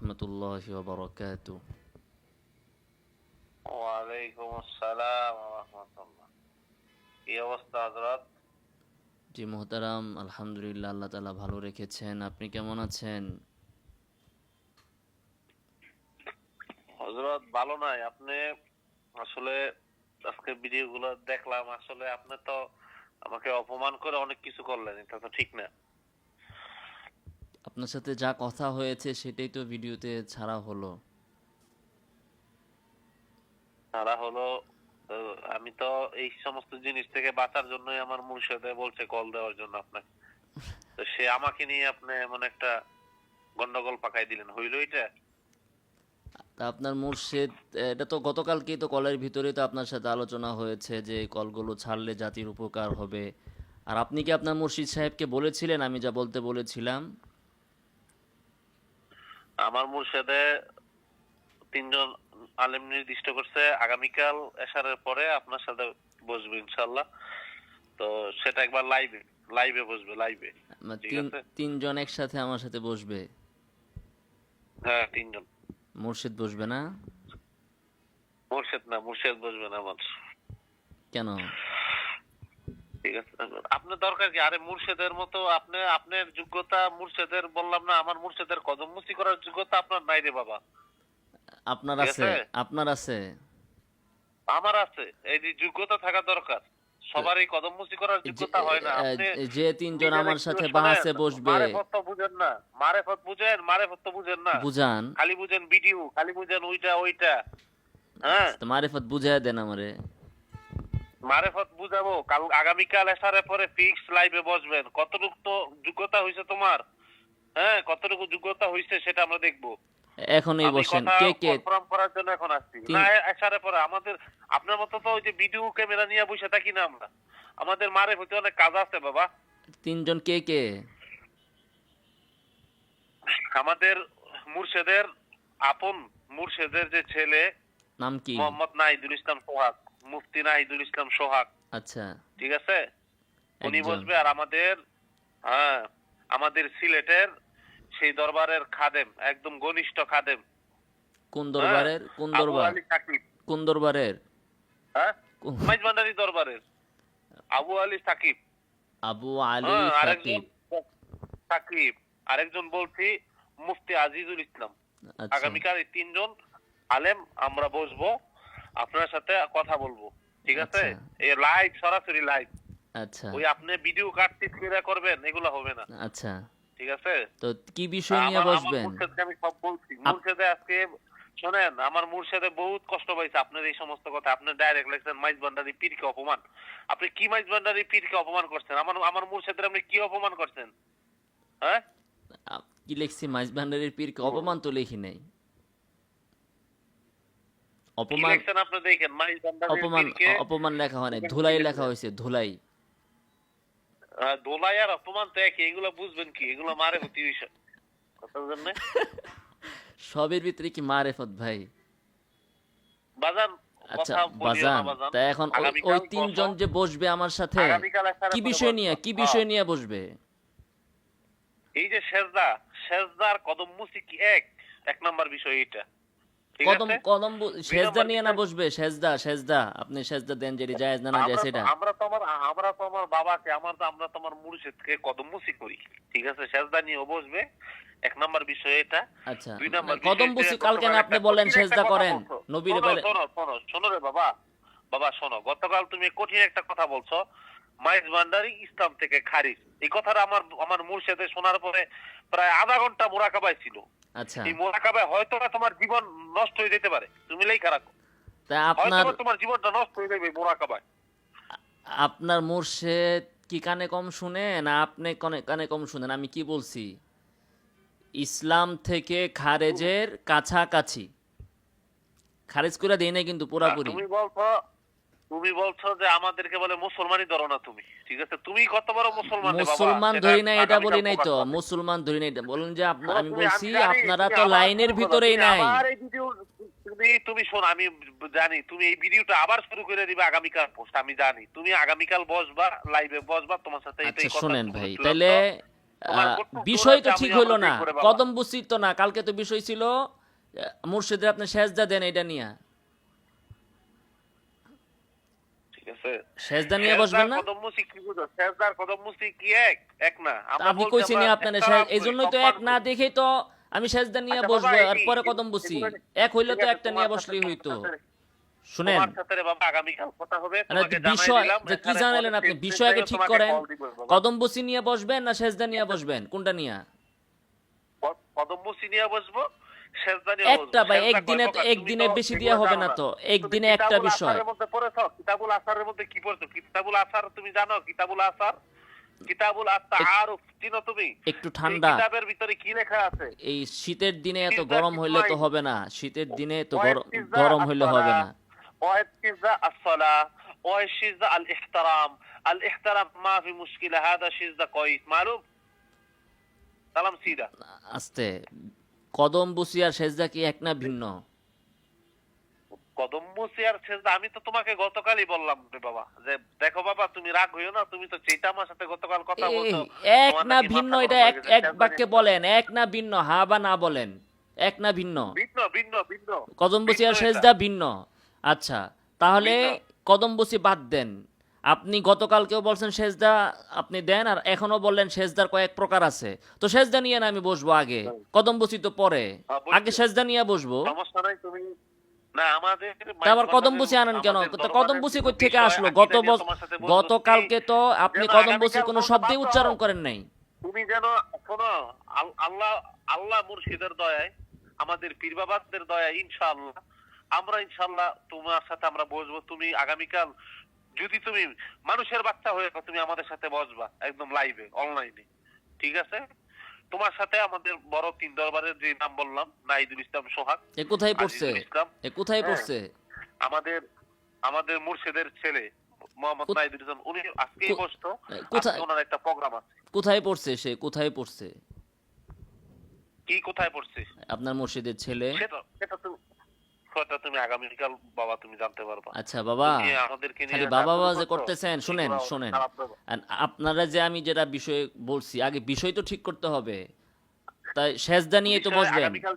রহমতুল্লাহি ওয়া বারাকাতুহু। ওয়ালাইকুম আসসালাম ওয়া রাহমাতুল্লাহ। কি অবস্থা হযরত? জি মুহতারাম, আলহামদুলিল্লাহ, আল্লাহ তাআলা ভালো রেখেছেন। আপনি কেমন আছেন? হযরত ভালো নাই। আপনি আসলে আজকে ভিডিওগুলো দেখলাম, আসলে আপনি তো আমাকে অপমান করে অনেক কিছু করলেন, এটা তো ঠিক না। আপনার সাথে যা কথা হয়েছে সেটাই তো ভিডিওতে ছাড়া হলো। তারা হলো আমি তো এই সমস্ত জিনিস থেকে বাঁচার জন্যই আমার মুর্শিদে বলছে কল দেওয়ার জন্য আপনাকে। তো সে আমাকে নিয়ে আপনি এমন একটা গন্ডগোল পাকাই দিলেন, হইল এটা? তা আপনার মুর্শিদ, এটা তো গতকালকেই তো কলের ভিতরেই তো আপনার সাথে আলোচনা হয়েছে যে এই কলগুলো ছাড়লে জাতির উপকার হবে। আর আপনি কি আপনার মুর্শিদ সাহেবকে বলেছিলেন আমি যা বলতে বলেছিলাম? আমার মুর্শিদে তিনজন আলেম নির্দিষ্ট করছে, আগামীকাল এশারের পরে আপনার সাথে বসবে ইনশাল্লাহ। তো সেটা একবার লাইভে লাইভে বসবে, লাইভে। ঠিক আছে? তিনজন একসাথে আমার সাথে বসবে? হ্যাঁ, তিনজন। মুর্শিদ বসবে না? মুর্শেদ না, মুর্শেদ বসবে না আমার। কেন? ঠিক আছে, আপনার দরকার কি? আরে মুর্শেদের মতো আপনি, আপনার যোগ্যতা মুর্শেদের বললাম না, আমার মুর্শেদের কদম মুচি করার যোগ্যতা আপনার নাই রে বাবা। আপনার ঠিক আছে? আছে? আপনার আছে? আমার আছে। এই যে যোগ্যতা থাকা দরকার, সবারই কদম মুচি করার যোগ্যতা হয় না। আপনি যে তিনজন নিজের আমার একটু সাথে শোনেন, বাসে বসবে, মারেফত তো বুঝেন না। মারেফত বুঝেন, মারেফত তো বুঝেন না। বুঝান। খালি বুঝেন ভিডিও, খালি বুঝেন ওইটা ওইটা। হ্যাঁ, তো মারিফত বুঝাই দেন আমারে। মারেফত বুঝাবো কাল, আগামীকাল এসারের পরে ফিক্স লাইভে বসবেন। কতটুকু তো যোগ্যতা হয়েছে তোমার, হ্যাঁ কতটুকু যোগ্যতা হয়েছে সেটা আমরা দেখবো। এখনই আমি বসেন। কথা কে কে? কনফার্ম করার জন্য এখন আসছি তিন না। এসারের পরে আমাদের, আপনার মতো তো ওই যে ভিডিও ক্যামেরা নিয়ে বসে থাকি না আমরা। আমাদের মারেফতে অনেক কাজ আছে বাবা। তিনজন কে কে? আমাদের মুর্শেদের আপন, মুর্শেদের যে ছেলে নাম কি? মোহাম্মদ নাহিদুল ইসলাম সোহাগ, মুফতি নাহিদুল ইসলাম সোহাগ। আচ্ছা, ঠিক আছে? উনি একজন। বসবে। আর আমাদের, হ্যাঁ, আমাদের সিলেটের সেই দরবারের খাদেম, একদম ঘনিষ্ঠ খাদেম। কোন হ্যাঁ, দরবারের? কোন আবু দরবার? আলী সাকিব। কোন দরবারের? হ্যাঁ, কোন- মাইজভান্ডারি দরবারের আবু আলী সাকিব। আবু আলী হ্যাঁ, আরেকজন সাকিব। সাকিব, আরেকজন বলছি মুফতি আজিজুল ইসলাম। আচ্ছা, আগামীকাল এই তিনজন আলেম আমরা বসবো, আপনার সাথে কথা বলবো। ঠিক আছে? আচ্ছা, এই লাইভ, সরাসরি লাইভ। আচ্ছা, ওই আপনি ভিডিও কাটতে ফিরে করবেন, এগুলো হবে না। আচ্ছা। ঠিক আছে? তো কি বিষয় নিয়ে আমার আমার বসবেন? মুর্শেদকে আমি সব বলছি। আপ মুর্শেদে আজকে শোনেন, আমার মুর্শেদে বহুত কষ্ট পাইছে আপনার এই সমস্ত কথা। আপনি ডাইরেক্ট লেখছেন মাইজ ভান্ডারি পীরকে অপমান। আপনি কি মাইজ ভান্ডারি পীরকে অপমান করছেন? আমার আমার মুর্শেদের আপনি কি অপমান করছেন? হ্যাঁ, কি লিখছি? মাইজ ভান্ডারির পীরকে অপমান তো লিখি নাই। কি অপমান, লেখছেন আপনি দেখেন। মাইজ ভান্ডারির অপমান, পীরকে অপমান লেখা হয় নাই, দেখেন কি ধুলাই লেখা লিখছেন। হয়েছে, ধুলাই। দোলাই আর অপমান তো একই, এগুলো বুঝবেন কি? এগুলো মারে হতি বিষয়। কথা বুঝেন না? সবের ভিতরে কি মারেফত ভাই? বাজান, আচ্ছা কথা বলিও না বাজান, বাজান। তা এখন ওই আগামীকাল তিনজন বসো, যে বসবে আমার সাথে, আগামীকাল কি একসাথে করে বিষয় নিয়ে, বসবো। কি হ্যাঁ, বিষয় নিয়ে বসবে? এই যে সেজদা, সেজদার কদম মুসি কি এক, এক নাম্বার বিষয় এটা। ঠিক কদম আছে? কদম দুই সেজদা নাম্বার নিয়ে না বিষয়, বসবে? সেজদা, সেজদা আপনি সেজদা দেন, যেটি জায়েজ না না জায়েজ সেটা। আমরা তো আমার বাবাকে, আমরা তো আমার মুর্শিদকে কদম মুসি করি। ঠিক আছে? সেজদা নিয়েও বসবে, এক নাম্বার বিষয় এটা। আচ্ছা, দুই নাম্বার বিষয় কদম যে বুসি কালকে না গতকাল আপনি একটা বললেন কঠিন একটা সেজদা কথা করেন বলছো। নবীর শোনো বলে। শোনো শোনো শোনো রে বাবা, বাবা শোনো, গতকাল তুমি কঠিন একটা কথা বলছো, মাইজ ভান্ডারি ইসলাম থেকে খারিজ। এই কথাটা আমার আমার মুর্শিদে শোনার পরে প্রায় আধা ঘন্টা মোরাকাবায় ছিল। আচ্ছা, এই মোরাকাবায় হয়তো বা তোমার জীবন নষ্ট হয়ে যেতে পারে, তুমি লেখা রাখো। তা হয়তো আপনার, বা তোমার জীবনটা নষ্ট হয়ে যাবে মোরাকাবায়। আপনার মুর্শেদ কি কানে কম শুনে না আপনি কানে কম শুনেন? আমি কি বলছি? ইসলাম থেকে খারেজের কাছাকাছি। খারেজ করে দেই না কিন্তু আর পুরাপুরি। তুমি বলছো যে আমাদেরকে বলে মুসলমানই ধরো না তুমি। ঠিক আছে? তুমি কত বড় মুসলমান রে বাবা, মুসলমান সেটা ধরি নাই এটা বলি আগামীকাল নাই প্রকাশ তো, পাবে। মুসলমান ধরি নাই এটা বলুন যে শোনো, আমি তুমি, বলছি আমি জানি আপনারা তুমি তো আবার লাইনের শুরু করো, ভিতরেই তুমি নাই। আবার এই ভিডিও, তুমি শোনো, আমি জানি তুমি এই ভিডিওটা আবার শুরু করে দিবে আগামীকাল পোস্ট। আমি জানি তুমি আগামীকাল বসবা, লাইভে বসবা, তোমার সাথে আচ্ছা এটাই কথা শোনেন চূড়ান্ত। ভাই, তাইলে তোমার কটূক্তি বিষয় তো হলে ঠিক আমি হইলো আমার না, দেখবো রে বাবা। কদম বুসির তো না, কালকে তো বিষয় ছিল মুর্শিদের আপনি সেজদা দেন, এটা নিয়ে ঠিক আছে, সেজদা নিয়ে সেজদার বসবেন না। কদম মুসি কি বুঝো? সেজদার কদম মুসি কি এক এক না? তা আমরা আপনি বলছি কইছেন আমরা আপনার এহতারাম এই করি, জন্যই তো এক সম্মান না করি। দেখেই তো আমি সেজদা নিয়ে আচ্ছা বাবা, বসবো আর এই পরে কদম বুসি। এগুলো এক হইলে ঠিক তো আছে, একটা নিয়ে তোমার বসলেই সাথে হইতো। শুনেন, তোমার সাথে রে বাবা আগামীকাল কথা হবে, মানে তোমাকে জানাই বিষয় দিলাম। যে কি এখানে জানালেন পরে আপনি, শেষ বিষয় আগে শেষে ঠিক তোমাকে করেন। কল দিব বাবা। কদম বুসি নিয়ে বসবেন না সেজদা নিয়ে বসবেন, কোনটা নিয়ে? কদম মুসি নিয়ে বসবো, সেজদা নিয়ে বসবো। একটা ভাই, সেজদা কয় একদিনে প্রকার? তুমি একদিনে তো বেশি এগুলো দিয়া হবে জানো না না। তো, তুমি একদিনে একটা কিতাবুল বিষয়। আসারের মধ্যে পড়েছো? কিতাবুল আসারের মধ্যে কি পড়ছো? কিতাবুল আসার তুমি জানো? কিতাবুল আসার, কিতাবুল আত-তাআরুফ চিনো তুমি? একটু এই ঠান্ডা, কিতাবের ভিতরে কি লেখা আছে? এই শীতের দিনে এত সিজদা গরম হইলে তো কিসমাইন, হবে না, শীতের দিনে তো ওয়াহিদ সিজদা গরম হইলে হবে আস-সালাহ, না। ওয়াহিদ সিজদা আস-সালাহ, ওয়াহিদ সিজদা আল-ইহতিরাম, আল-ইহতিরাম মা ফি মুশকিলা, হাদা সিজদা কয়িস মালুম? সালাম সিদা। আস্তে, কদম বুসি আর সেজদা কি এক না ভিন্ন? কদম মুসি আর সেজদা, আমি তো তোমাকে গতকালই বললাম রে বাবা, যে দেখো বাবা তুমি রাগ হইও না, তুমি তো যেটা আমার সাথে গতকাল কথা এই বলছো, এক তোমার না নাকি ভিন্ন, মাথা এটা গরম হয়ে এক গেছে, এক সেজদা বাক্যে নিয়ে। বলেন, এক না ভিন্ন, হা বা না বলেন, এক না ভিন্ন। ভিন্ন ভিন্ন ভিন্ন কদম বুসি ভিন্ন আর এটা, সেজদা ভিন্ন। আচ্ছা, তাহলে ভিন্ন। কদম বুসি বাদ দেন। আপনি গতকালকেও বলছেন সেজদা আপনি দেন, আর এখনো বললেন সেজদার কয়েক প্রকার আছে। তো সেজদা নিয়ে না আমি বসবো আগে, কদম বুসি তো পরে, আগে বলছি, সেজদা নিয়ে বসবো। সমস্যা নাই, তুমি না আমাদের তা আবার কদম বুসি আনেন কেন? তো কদম বুসি কই থেকে আসলো? গতকালকে তো আপনি কদম বুসির কোনো শব্দই উচ্চারণ করেন নাই। তুমি যেন শোনো, আল্লাহ আল্লাহ মুর্শিদের দয়ায়, আমাদের পীর বাবাদের দয়ায় ইনশাআল্লাহ আমরা ইনশাআল্লাহ তোমার সাথে আমরা বসবো। তুমি আগামীকাল যদি তুমি মানুষের বাচ্চা হয়ে তুমি আমাদের সাথে বসবা একদম লাইভে অনলাইনে, ঠিক আছে? তোমার সাথে আমাদের বড় তিন দরবারের যে নাম বললাম, নাহিদুল ইসলাম সোহাগ, এ কোথায় পড়ছে? আজিজুল ইসলাম, এ কোথায় হ্যাঁ, পড়ছে? আমাদের আমাদের মুর্শিদের ছেলে মোহাম্মদ কোথ- নাহিদুল ইসলাম, উনি আজকেই কো- বসতো। কোথায় আজকে ওনার একটা প্রোগ্রাম আছে। কোথায় পড়ছে সে? কোথায় পড়ছে কি কোথায় পড়ছে আপনার মুর্শিদের ছেলে? সেটা সেটা তুমি সেটা তুমি আগামীকাল বাবা তুমি জানতে পারবা। আচ্ছা বাবা, তুমি আমাদেরকে নিয়ে খালি যা বাবা শুরু বাবা যে করছো, করতেছেন, শুনেন এগুলো শুনেন, খারাপ ব্যাপার। আর আপনারা যে আমি যেটা বিষয় বলছি, আগে বিষয় তো ঠিক করতে হবে। তাই সেজদা নিয়েই তো বিষয় বসবেন, আগামীকাল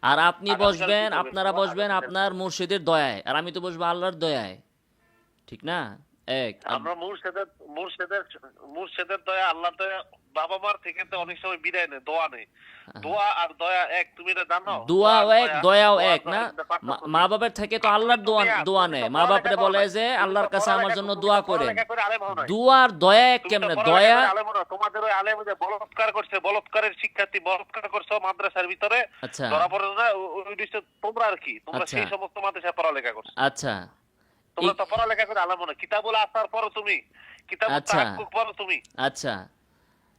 আর আপনি আগামীকাল বসবেন, কি করবেন আপনারা বাবা? বসবেন আগামীকাল আপনার মুর্শিদের দয়ায়, আর আমি তো বসবো আল্লাহর দয়ায়, ঠিক না? এক আমরা মুর্শিদের দয়া, আল্লাহর দয়া, বাবা মার থেকে তো অনেক সময় বিদায় নেয়, দোয়া নেই। দোয়া আর দয়া এক, তুমি এটা জানো? দোয়াও এক দয়াও এক না। পার্থক্য মা কি? বাবার থেকে তো আল্লাহর দোয়া নেয়। মা বাপরে বলে যে আল্লাহর কাছে আমার জন্য দোয়া করেন। দোয়া আর দয়া এক কেমনে? দয়া, তোমাদের ওই আলেম যে বলৎকার করছে, বলৎকারের শিক্ষার্থী বলৎকার করছো মাদ্রাসার ভিতরে, আচ্ছা ধরা পড়ে না, ওই বিষয়ে তোমরা আর কি, তোমরা আচ্ছা সেই সমস্ত মাদ্রাসায় পড়ালেখা করছো। আচ্ছা তোমরা তো পড়ালেখা করে আলেম না, কিতাবুল আসার পড়ো তুমি, কিতাবুল আচ্ছা তাহাক্কুক পড়ো তুমি। আচ্ছা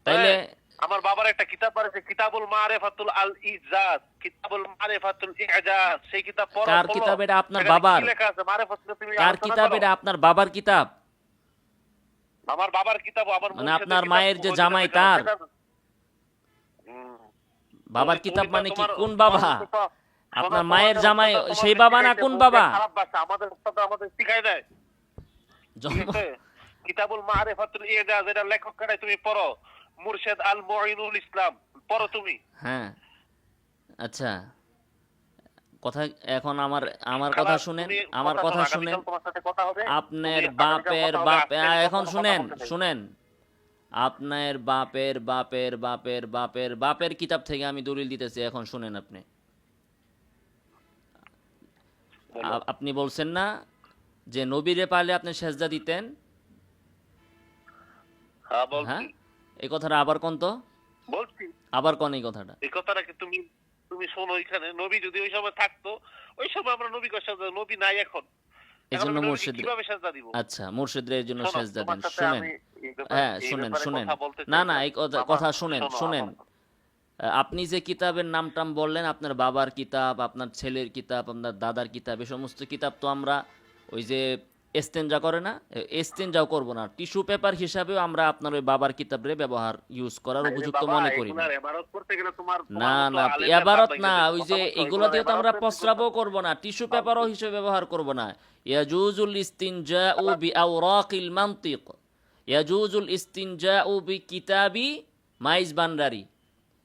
তাইলে হ্যাঁ, আমার বাবার একটা কিতাব পড়েছে, কিতাবুল মারিফাতুল আল ইজাজ, কিতাবুল মারিফাতুল ইজাজ, সেই কিতাব পড়ো। কার পড়ো। কিতাব এটা? আপনার সেখানে বাবার? কি লেখা আছে মারিফাতুল, তুমি কার আলোচনা কিতাব করো। এটা? আপনার বাবার কিতাব? আমার বাবার কিতাব, আমার মানে মুর্শিদের আপনার কিতাব, মায়ের যে ওই জামাই কিতাব, তার সেটা- হুম। বাবার তুমি কিতাব তো মানে কি? তোমার- কোন বাবা? তোমার তো- আপনার শোনো, মায়ের তোমাদের জামাই উস্তাদ সেই তোমাদের বাবা না শিখাইছে, কোন মুখে বাবা? খারাপ ভাষা আমাদের উস্তাদ আমাদের শিখায় দেয়, ঠিক জন্ম আছে? কিতাবুল মারিফাতুল ইজাজ, এটা লেখক কাটাই তুমি পড়ো, মুর্শিদ আল মুঈনুল ইসলাম পড়ো তুমি। হ্যাঁ আচ্ছা, কথা এখন আমার আমার কথা শুনেন, আমার কথা শুনেন। তোমার সাথে কথা হবে। আপনার তুমি বাপের আগামীকাল কথা বাপ, হবে, আজকে এখন কথা শুনেন বলতে চাই। শুনেন, আপনার বাপের বাপের বাপের বাপের বাপের কিতাব থেকে আমি দলিল দিতেছি, এখন শুনেন আপনি। বলো। আপনি বলছেন না যে নবীরে পারলে আপনি সেজদা দিতেন? হ্যাঁ বলছি, হ্যাঁ, এই কথাটা আবার কোন তো, বলছি আবার কোন এই কথাটা। এই কথাটা কি তুমি তুমি শোনো, এখানে নবী যদি ওই সময় থাকতো, ওই সময় আমরা নবী সাজদা, নবী নাই এখন, এই এখন জন্য আমি নবীকে মুর্শিদ, কিভাবে সাজদা দিব? আচ্ছা মুর্শিদের জন্য শোনো, সেজদা তোমার দেন। সাথে শুনেন, আমি এই ব্যাপারে হ্যাঁ এই শুনেন ব্যাপারে শুনেন, কথা বলতে না চাই না না। এই কথা বাবা, কথা শুনেন শোনো, শুনেন। আপনি যে কিতাবের নাম টাম বললেন, আপনার বাবার কিতাব, আপনার ছেলের কিতাব, আপনার দাদার কিতাব, এই সমস্ত কিতাব তো আমরা ওই যে এস্তেঞ্জা করে না, এস্তেঞ্জাও করব না, টিস্যু পেপার হিসাবেও আমরা আপনার ওই বাবার কিতাবরে ব্যবহার ইউজ করার উপযুক্ত বাবা, মনে করি না। এগুলার এবারত করতে গেলে তোমার না মতো না আলেমের এবারত বাপ না, বাইরে ওই কথা যে বলছো, এগুলো দিয়ে তো এগুলার আমরা এবারত প্রস্রাবও করব না, টিস্যু পেপারও হিসেবে ব্যবহার করব না। ইয়াজুজুল ইস্তিনজাউ বিআওরাকিল মানতিক, ইয়াজুজুল ইস্তিনজাউ বিকিতাবি মাইজ বান্ডারি,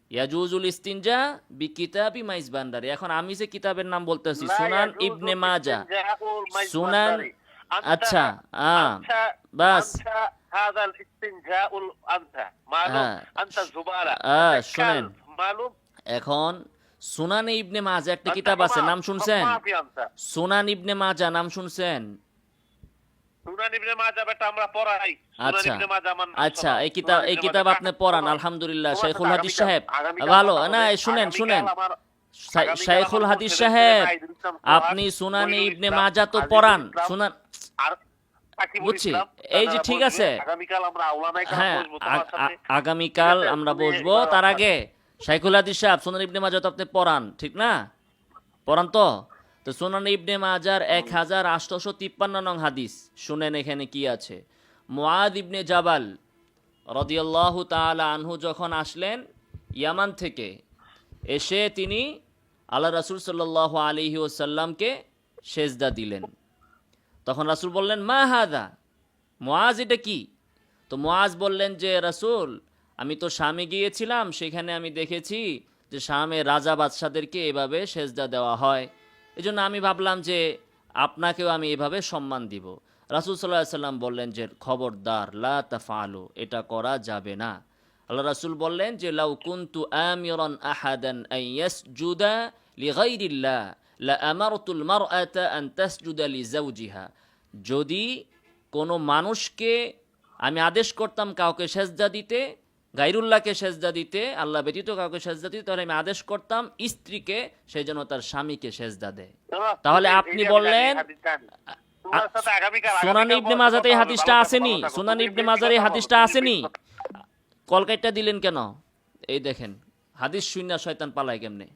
ইয়াজুজুল ইস্তিনজা বি কিতাবি মাইজ বান্ডারি। এখন আমি যে কিতাবের নাম বলতেছি লা সুনান ইয়াজুজু ইবনে মাজা, ইস্তিনজাউল মাইজ সুনান, বান্দারি। আচ্ছা আনতা বাস, আনতা হাযাল ইস্তিনজাউল আনতা মালুম হ্যাঁ আনতা জুবারা শুনেন, মালুম এখন সুনান ইবনে মাজা একটা আনতা কিতাব আছে, নাম শুনছেন? মাফি আনতা। সুনান ইবনে মাজা নাম শুনছেন? সুনান ইবনে মাজাহ বেটা আমরা পড়াই। সুনান আচ্ছা ইবনে মাজাহ আমার নাম আচ্ছা, শোনাও। এই কিতাব সুনান এই ইবনে কিতাব মাজাহ আপনি পড়ান, তোমার- আলহামদুলিল্লাহ। তোমার শাইখুল সাথে হাদিস সাহেব আগামীকাল ভালো কথা না, হবে। শুনেন শুনেন, আগামীকাল আমার- শাইখুল আগামীকাল হাদিস আমার সাহেব মুর্শিদের ইসলাম সোহাগ, আপনি সুনান মঈনুল ইবনে ইসলাম, মাজা তো আজিজুল পড়ান, ইসলাম, সুনান, আর সাকিবুল বুঝছি, ইসলাম, এই যে তারা ঠিক বসবে। আছে, আগামীকাল আমরা আওলামায়ে কেরাম হ্যাঁ বসবো তোমার সাথে। আগামীকাল ঠিক আছে? আমরা তুমি বসবো, এবার তার আপনার- আগে শাইখুল হাদিস সাহেব সুনান ইবনে মাজা তো আপনি পড়ান, ঠিক না? পড়ান তো। তো সুনান ইবনে মাজার 1853 নং হাদিস শুনেন, এখানে কি আছে। মুআদ ইবনে জাবাল রাদিয়াল্লাহু তাআলা আনহু যখন আসলেন ইয়ামান থেকে, এসে তিনি আল্লাহ রাসূল সাল্লাল্লাহু আলাইহি ওয়াসাল্লামকে সেজদা দিলেন। তখন রাসূল বললেন, মা হাদা, মুআজ এটা কি? তো মুআজ বললেন যে রাসূল, আমি তো শামে গিয়েছিলাম, সেখানে আমি দেখেছি যে শামে রাজা বাদশাদেরকে এভাবে সেজদা দেওয়া হয়, এজন্য আমি ভাবলাম যে আপনাকেও আমি এভাবে সম্মান দিব। রাসূল সাল্লাল্লাহু আলাইহি সাল্লাম বললেন যে খবরদার, লা তাফআলু, এটা করা যাবে না। আল্লাহ রাসূল বললেন যে লাউ কুনতু আমিরান আহাদান আন ইয়াসজুদা লিগাইরিল্লাহ লা আমারতুল মারআতা আন তাসজুদা লিজাওজিহা, যদি কোনো মানুষকে আমি আদেশ করতাম কাউকে সেজদা দিতে, গায়রুল্লাহকে সেজদা দিতে, আল্লাহ ব্যতীত কাউকে সেজদা দিতে, তাহলে আমি আদেশ করতাম স্ত্রীকে সে যেন তার স্বামীকে সেজদা দেয়। তাহলে আপনি বললেন তোমার সাথে আগামীকাল- সুনান আগামীকাল ইবনে কথা মাজাতে এই হবে, হাদিসটা ভালো থাকো, আসেনি? ভালো থাকো। সুনান তুমি ইবনে বেশি মাজার এই কথা বলো, হাদিসটা তুমি আসেনি? বেশি কথা- কলকাইটা দিলেন কেন? এই দেখেন হাদিস শূন্য শয়তান পালায় কেমনে।